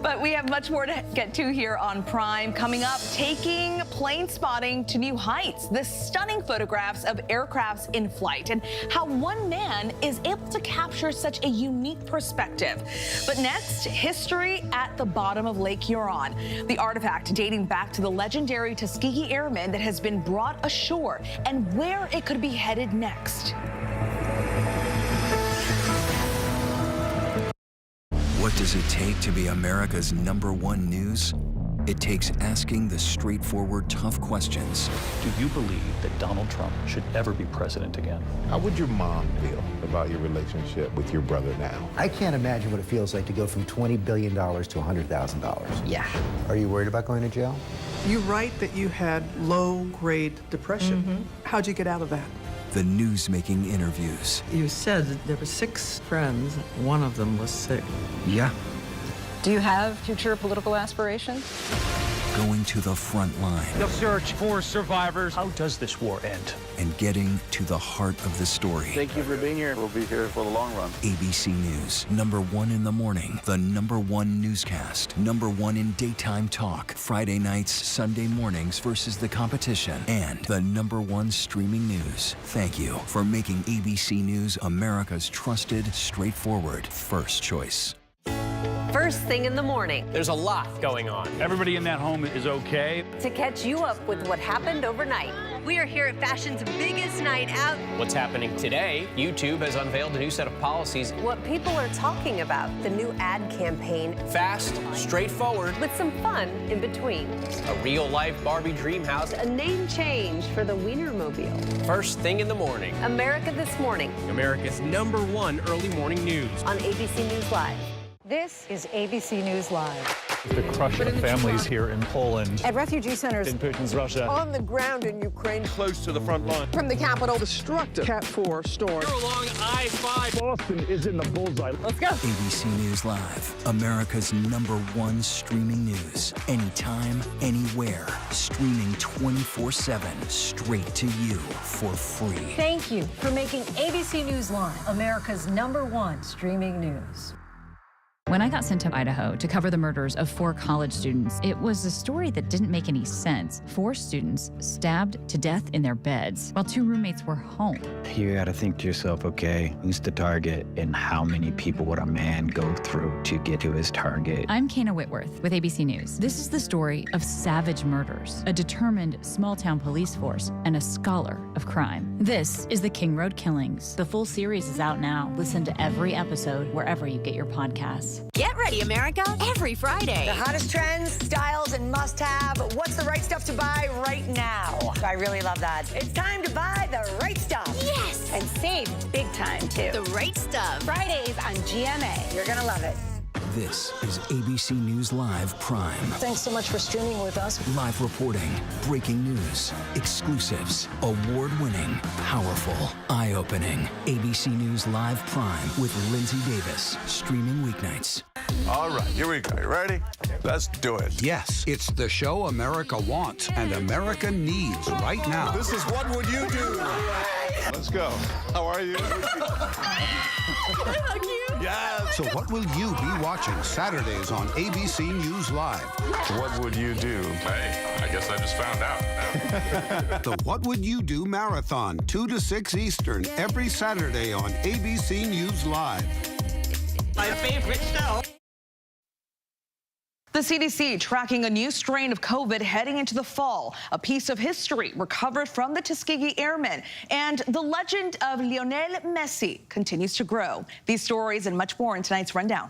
But we have much more to get to here on Prime. Coming up, taking plane spotting to new heights. The stunning photographs of aircrafts in flight and how one man is able to capture such a unique perspective. But next, history at the bottom of Lake Huron. The artifact dating back to the legendary Tuskegee Airmen that has been brought ashore and where it could be headed next. What does it take to be America's #1 news? It takes asking the straightforward, tough questions. Do you believe that Donald Trump should ever be president again? How would your mom feel about your relationship with your brother now? I can't imagine what it feels like to go from $20 billion to $100,000. Yeah. Are you worried about going to jail? You write that you had low-grade depression. How'd you get out of that? The news-making interviews. You said that there were 6 friends. One of them was sick. Yeah. Do you have future political aspirations? Going to the front line. The search for survivors. How does this war end? And getting to the heart of the story. Thank you for being here. We'll be here for the long run. ABC News, #1 in the morning, the #1 newscast, #1 in daytime talk, Friday nights, Sunday mornings versus the competition, and the #1 streaming news. Thank you for making ABC News America's trusted, straightforward first choice. First thing in the morning. There's a lot going on. Everybody in that home is okay. To catch you up with what happened overnight. We are here at fashion's biggest night out. What's happening today? YouTube has unveiled a new set of policies. What people are talking about. The new ad campaign. Fast, straightforward. With some fun in between. A real-life Barbie dream house. A name change for the Wienermobile. First thing in the morning. America This Morning. America's #1 early morning news. On ABC News Live. This is ABC News Live. The crush of families here in Poland. At refugee centers In Putin's Russia. on the ground in Ukraine. Close to the front line. From the capital. Destructive Cat 4 storm. You're along I-5. Boston is in the bullseye. Let's go. ABC News Live, America's #1 streaming news. Anytime, anywhere. Streaming 24/7, straight to you for free. Thank you for making ABC News Live America's #1 streaming news. When I got sent to Idaho to cover the murders of 4 college students, it was a story that didn't make any sense. 4 students stabbed to death in their beds while 2 roommates were home. You gotta think to yourself, okay, who's the target and how many people would a man go through to get to his target? I'm Kana Whitworth with ABC News. This is the story of savage murders, a determined small-town police force, and a scholar of crime. This is the King Road Killings. The full series is out now. Listen to every episode wherever you get your podcasts. Get ready, America, every Friday. The hottest trends, styles, and must-have. What's the right stuff to buy right now? I really love that. It's time to buy the right stuff. Yes. And save big time, too. The right stuff. Fridays on GMA. You're going to love it. This is ABC News Live Prime. Thanks so much for streaming with us. Live reporting, breaking news, exclusives, award-winning, powerful, eye-opening. ABC News Live Prime with Lindsay Davis. Streaming weeknights. All right, here we go. You ready? Let's do it. Yes, it's the show America wants and America needs right now. This is What Would You Do? Let's go. How are you? Yes. So what will you be watching Saturdays on ABC News Live? What would you do? Hey, I guess I just found out. The What Would You Do Marathon, 2 to 6 Eastern, every Saturday on ABC News Live. My favorite show. The CDC tracking a new strain of COVID heading into the fall. A piece of history recovered from the Tuskegee Airmen. And the legend of Lionel Messi continues to grow. These stories and much more in tonight's Rundown.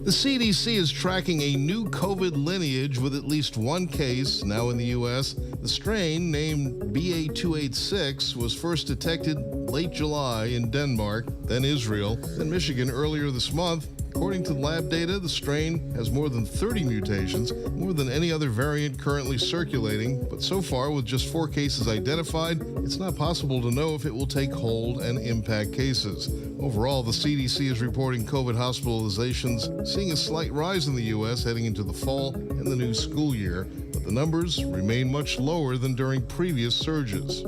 The CDC is tracking a new COVID lineage with at least 1 case now in the U.S. The strain, named BA.286, was first detected late July in Denmark, then Israel, then Michigan earlier this month. According to lab data, the strain has more than 30 mutations, more than any other variant currently circulating. But so far, with just 4 cases identified, it's not possible to know if it will take hold and impact cases. Overall, the CDC is reporting COVID hospitalizations seeing a slight rise in the U.S. heading into the fall and the new school year, but the numbers remain much lower than during previous surges.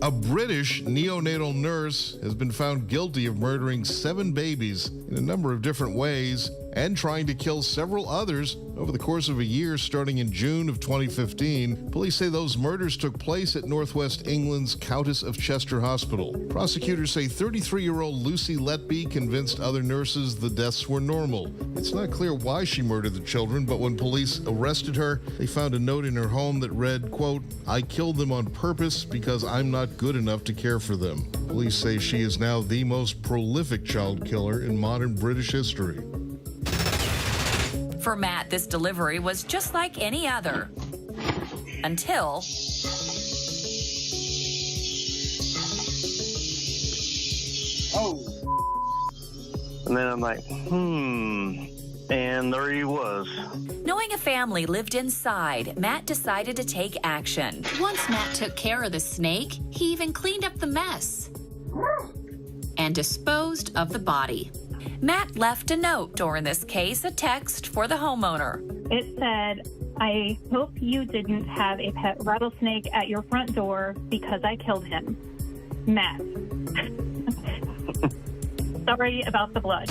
A British neonatal nurse has been found guilty of murdering 7 babies in a number of different ways and trying to kill several others over the course of a year starting in June of 2015. Police say those murders took place at Northwest England's Countess of Chester Hospital. Prosecutors say 33-year-old Lucy Letby convinced other nurses the deaths were normal. It's not clear why she murdered the children, but when police arrested her, they found a note in her home that read, quote, "I killed them on purpose because I'm not good enough to care for them." Police say she is now the most prolific child killer in modern British history. For Matt, this delivery was just like any other. Until... And then I'm like, and there he was. Knowing a family lived inside, Matt decided to take action. Once Matt took care of the snake, he even cleaned up the mess And disposed of the body. Matt left a note, or in this case, a text for the homeowner. It said, "I hope you didn't have a pet rattlesnake at your front door because I killed him. Matt." Sorry about the blood.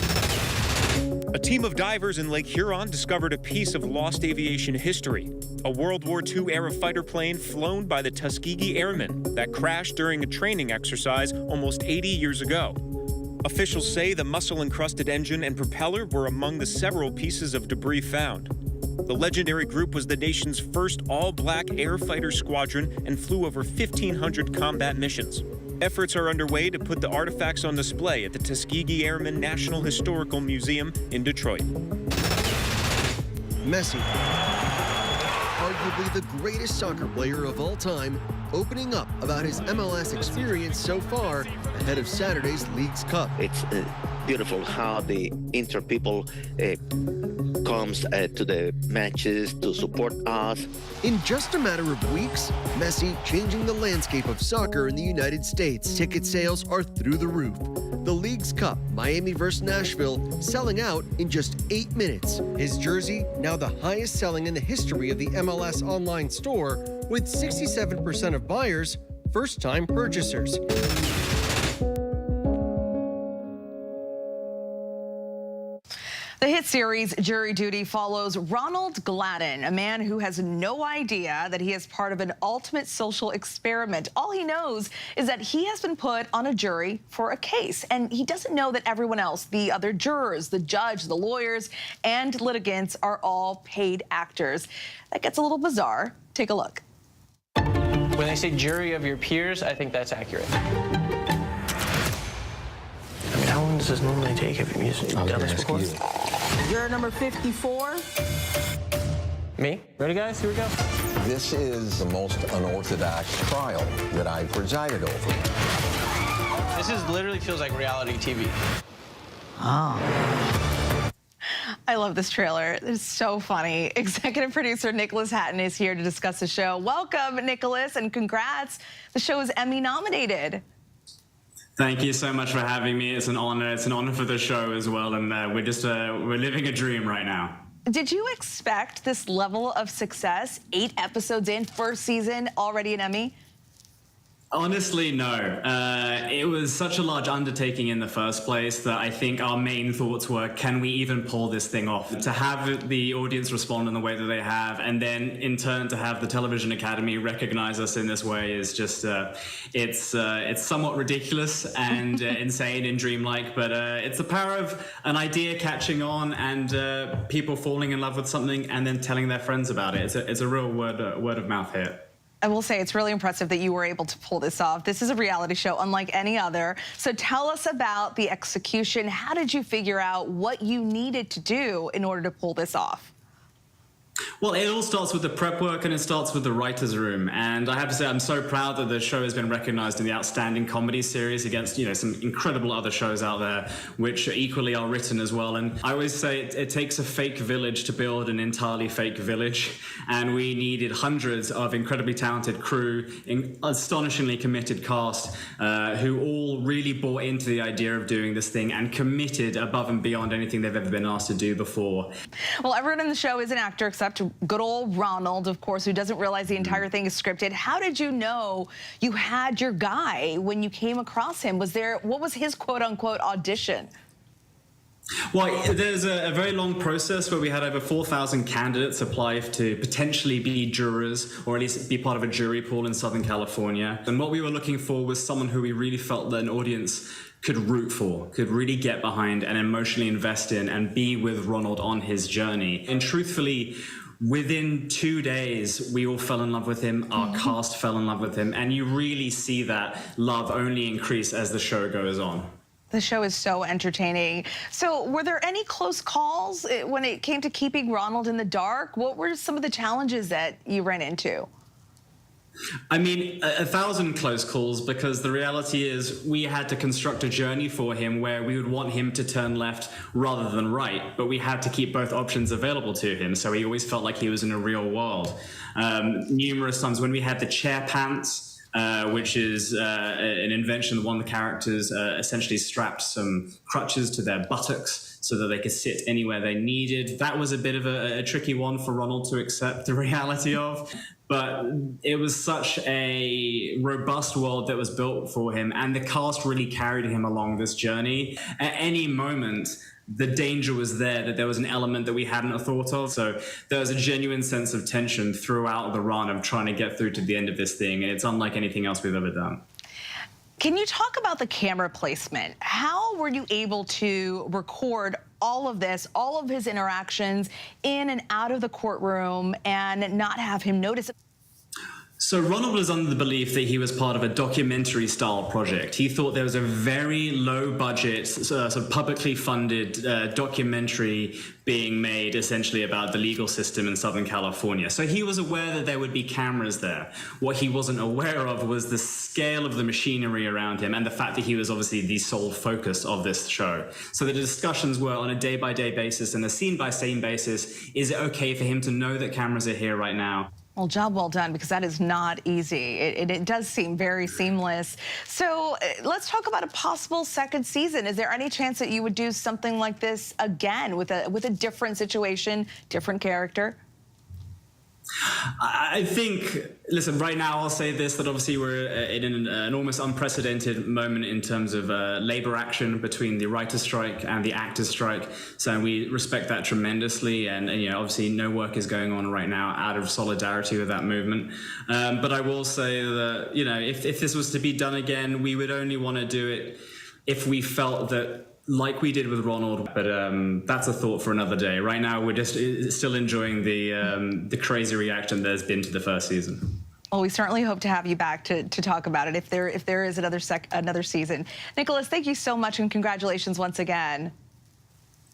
A team of divers in Lake Huron discovered a piece of lost aviation history. A World War II-era fighter plane flown by the Tuskegee Airmen that crashed during a training exercise almost 80 years ago. Officials say the mussel-encrusted engine and propeller were among the several pieces of debris found. The legendary group was the nation's first all-black air fighter squadron and flew over 1,500 combat missions. Efforts are underway to put the artifacts on display at the Tuskegee Airmen National Historical Museum in Detroit. Messi, arguably the greatest soccer player of all time, opening up about his MLS experience so far ahead of Saturday's Leagues Cup. It's beautiful how the Inter people comes to the matches to support us. In just a matter of weeks, Messi changing the landscape of soccer in the United States. Ticket sales are through the roof. The Leagues Cup, Miami vs. Nashville, selling out in just 8 minutes. His jersey, now the highest selling in the history of the MLS online store, with 67% of buyers first-time purchasers. The hit series Jury Duty follows Ronald Gladden, a man who has no idea that he is part of an ultimate social experiment. All he knows is that he has been put on a jury for a case, and he doesn't know that everyone else, the other jurors, the judge, the lawyers, and litigants are all paid actors. That gets a little bizarre. Take a look. When they say jury of your peers, I think that's accurate. I mean, how long does this normally take? Have you done this before? Juror number 54. Me? Ready, guys? Here we go. This is the most unorthodox trial that I presided over. This literally feels like reality TV. Oh. I love this trailer. It's so funny. Executive producer Nicholas Hatton is here to discuss the show. Welcome, Nicholas, and congrats. The show is Emmy nominated. Thank you so much for having me. It's an honor. It's an honor for the show as well, and we're living a dream right now. Did you expect this level of success? 8 episodes in, first season, already an Emmy? Honestly, no. It was such a large undertaking in the first place that I think our main thoughts were, can we even pull this thing off? To have the audience respond in the way that they have, and then in turn to have the Television Academy recognize us in this way is just, it's somewhat ridiculous and insane and dreamlike, but it's the power of an idea catching on and people falling in love with something and then telling their friends about it. It's a real word of mouth hit. I will say it's really impressive that you were able to pull this off. This is a reality show unlike any other. So tell us about the execution. How did you figure out what you needed to do in order to pull this off? Well, it all starts with the prep work and it starts with the writer's room. And I have to say, I'm so proud that the show has been recognized in the Outstanding Comedy Series against, some incredible other shows out there, which equally are written as well. And I always say it takes a fake village to build an entirely fake village. And we needed hundreds of incredibly talented crew, astonishingly committed cast, who all really bought into the idea of doing this thing and committed above and beyond anything they've ever been asked to do before. Well, everyone in the show is an actor except good old Ronald, of course, who doesn't realize the entire thing is scripted. How did you know you had your guy when you came across him? What was his quote-unquote audition? Well, there's a very long process where we had over 4,000 candidates apply to potentially be jurors or at least be part of a jury pool in Southern California. And what we were looking for was someone who we really felt that an audience could root for, could really get behind and emotionally invest in and be with Ronald on his journey. And truthfully, within 2 days, we all fell in love with him. Our cast fell in love with him. And you really see that love only increase as the show goes on. The show is so entertaining. So were there any close calls when it came to keeping Ronald in the dark? What were some of the challenges that you ran into? I mean, 1,000 close calls, because the reality is we had to construct a journey for him where we would want him to turn left rather than right, but we had to keep both options available to him, so he always felt like he was in a real world. Numerous times when we had the chair pants, which is an invention of one of the characters essentially strapped some crutches to their buttocks so that they could sit anywhere they needed. That was a bit of a tricky one for Ronald to accept the reality of. But it was such a robust world that was built for him, and the cast really carried him along this journey. At any moment, the danger was there that was an element that we hadn't thought of. So there was a genuine sense of tension throughout the run of trying to get through to the end of this thing. And it's unlike anything else we've ever done. Can you talk about the camera placement? How were you able to record all of this, all of his interactions in and out of the courtroom and not have him notice it? So Ronald was under the belief that he was part of a documentary-style project. He thought there was a very low-budget, sort of publicly funded documentary being made essentially about the legal system in Southern California. So he was aware that there would be cameras there. What he wasn't aware of was the scale of the machinery around him and the fact that he was obviously the sole focus of this show. So the discussions were on a day-by-day basis and a scene-by-scene basis. Is it okay for him to know that cameras are here right now? Well, job well done, because that is not easy. It does seem very seamless. So let's talk about a possible second season. Is there any chance that you would do something like this again with a different situation, different character? I think, listen, right now I'll say this, that obviously we're in an almost unprecedented moment in terms of labor action between the writer's strike and the actor's strike. So we respect that tremendously. And you know, obviously no work is going on right now out of solidarity with that movement. But I will say that, you know, if this was to be done again, we would only want to do it if we felt that, like we did with Ronald, but that's a thought for another day. Right now, we're just still enjoying the crazy reaction there's been to the first season. Well, we certainly hope to have you back to talk about it if there is another season. Nicholas, thank you so much, and congratulations once again.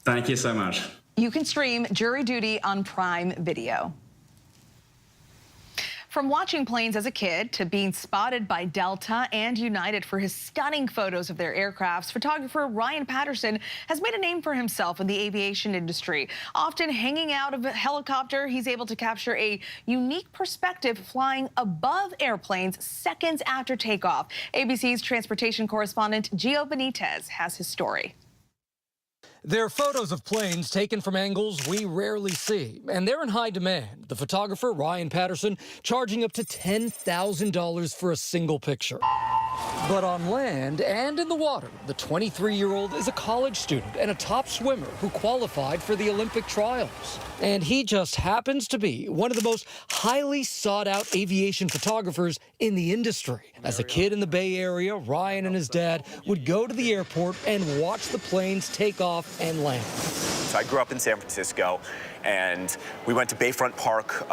Thank you so much. You can stream Jury Duty on Prime Video. From watching planes as a kid to being spotted by Delta and United for his stunning photos of their aircrafts, photographer Ryan Patterson has made a name for himself in the aviation industry. Often hanging out of a helicopter, he's able to capture a unique perspective flying above airplanes seconds after takeoff. ABC's transportation correspondent Gio Benitez has his story. They're photos of planes taken from angles we rarely see, and they're in high demand. The photographer, Ryan Patterson, charging up to $10,000 for a single picture. But on land and in the water, the 23-year-old is a college student and a top swimmer who qualified for the Olympic trials. And he just happens to be one of the most highly sought-out aviation photographers in the industry. As a kid in the Bay Area, Ryan and his dad would go to the airport and watch the planes take off and land. So I grew up in San Francisco, and we went to Bayfront Park,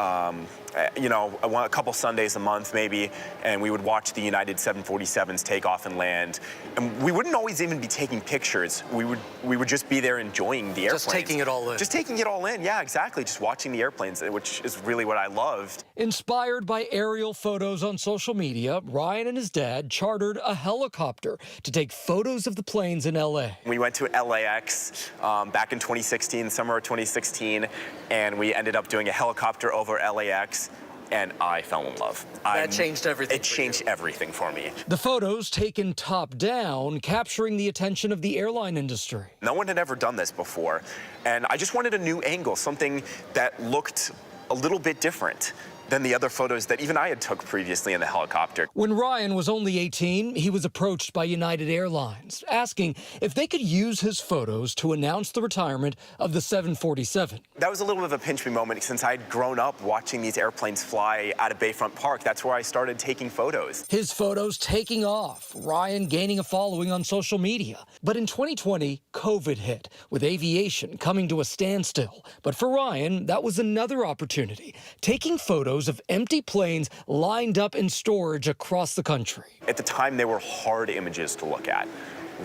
you know, a couple Sundays a month maybe, and we would watch the United 747s take off and land. And we wouldn't always even be taking pictures. We would just be there enjoying the airplanes. Just taking it all in. Just taking it all in, yeah, exactly. Just watching the airplanes, which is really what I loved. Inspired by aerial photos on social media, Ryan and his dad chartered a helicopter to take photos of the planes in L.A. We went to LAX back in 2016, summer of 2016, and we ended up doing a helicopter over LAX. And I fell in love. That changed everything. It changed everything for me. The photos taken top down, capturing the attention of the airline industry. No one had ever done this before, and I just wanted a new angle, something that looked a little bit different than the other photos that even I had took previously in the helicopter. When Ryan was only 18, he was approached by United Airlines, asking if they could use his photos to announce the retirement of the 747. That was a little bit of a pinch me moment since I'd grown up watching these airplanes fly out of Bayfront Park. That's where I started taking photos. His photos taking off, Ryan gaining a following on social media. But in 2020, COVID hit, with aviation coming to a standstill. But for Ryan, that was another opportunity, taking photos of empty planes lined up in storage across the country. At the time, they were hard images to look at,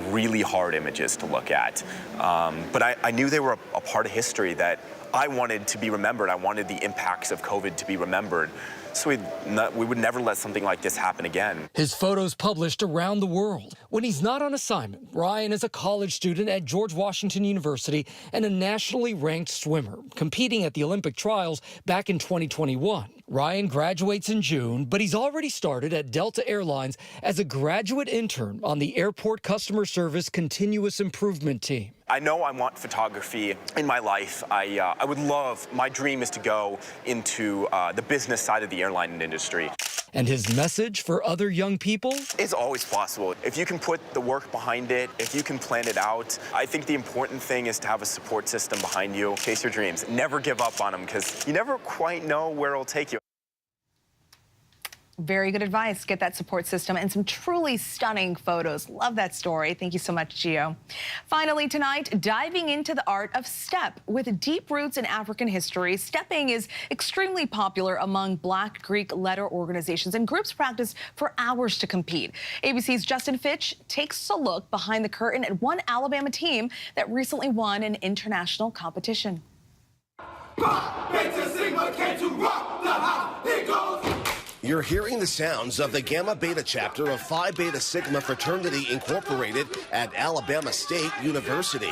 really hard images to look at. But I knew they were a part of history that I wanted to be remembered. I wanted the impacts of COVID to be remembered. So we would never let something like this happen again. His photos published around the world. When he's not on assignment, Ryan is a college student at George Washington University and a nationally ranked swimmer, competing at the Olympic trials back in 2021. Ryan graduates in June, but he's already started at Delta Airlines as a graduate intern on the Airport Customer Service Continuous Improvement Team. I know I want photography in my life. I would love, my dream is to go into the business side of the airline industry. And his message for other young people? It's always possible. If you can put the work behind it, if you can plan it out, I think the important thing is to have a support system behind you. Chase your dreams. Never give up on them, because you never quite know where it'll take you. Very good advice. Get that support system and some truly stunning photos. Love that story. Thank you so much, Gio. Finally tonight, diving into the art of step. With deep roots in African history, stepping is extremely popular among Black Greek letter organizations, and groups practice for hours to compete. ABC's Justin Fitch takes a look behind the curtain at one Alabama team that recently won an international competition. You're hearing the sounds of the Gamma Beta chapter of Phi Beta Sigma Fraternity Incorporated at Alabama State University.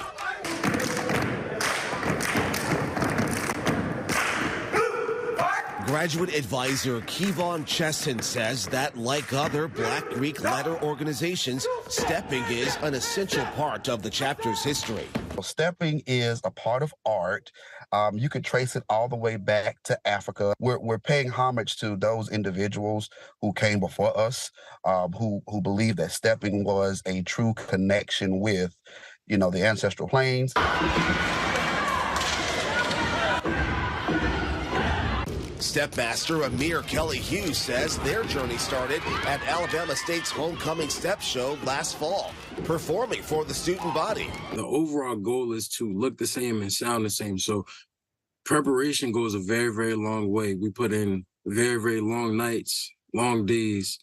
Graduate advisor Kevon Chesson says that, like other Black Greek letter organizations, stepping is an essential part of the chapter's history. Stepping is a part of art. You can trace it all the way back to Africa. We're paying homage to those individuals who came before us, who believed that stepping was a true connection with, the ancestral plains. Stepmaster Amir Kelly Hughes says their journey started at Alabama State's Homecoming Step Show last fall, performing for the student body. The overall goal is to look the same and sound the same. So preparation goes a very, very long way. We put in very, very long nights, long days.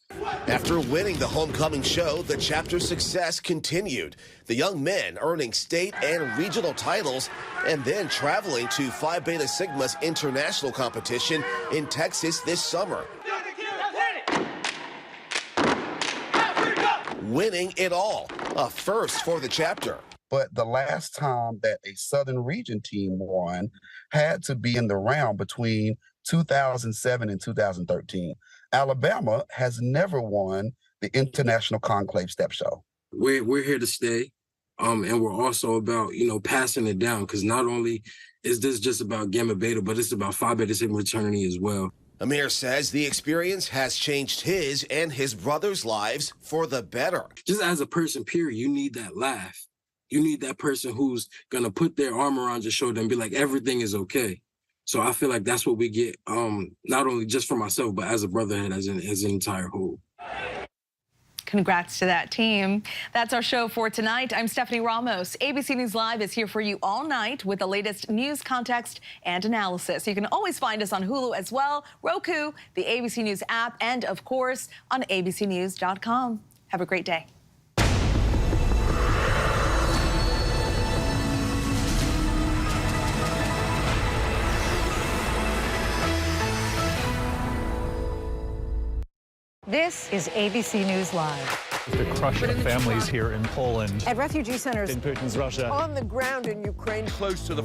After winning the homecoming show, the chapter's success continued. The young men earning state and regional titles and then traveling to Phi Beta Sigma's international competition in Texas this summer. Winning it all, a first for the chapter. But the last time that a Southern Region team won had to be in the round between 2007 and 2013. Alabama has never won the International Conclave Step Show. We're here to stay, and we're also about, passing it down, because not only is this just about Gamma Beta, but it's about Phi Beta Sigma fraternity as well. Amir says the experience has changed his and his brother's lives for the better. Just as a person, period, you need that laugh. You need that person who's going to put their arm around your shoulder and be like, everything is okay. So I feel like that's what we get, not only just for myself, but as a brotherhood, as an entire whole. Congrats to that team. That's our show for tonight. I'm Stephanie Ramos. ABC News Live is here for you all night with the latest news, context, and analysis. You can always find us on Hulu as well, Roku, the ABC News app, and of course on abcnews.com. Have a great day. This is ABC News Live. The crush of families here in Poland. At refugee centers in Putin's Russia. on the ground in Ukraine. Close to the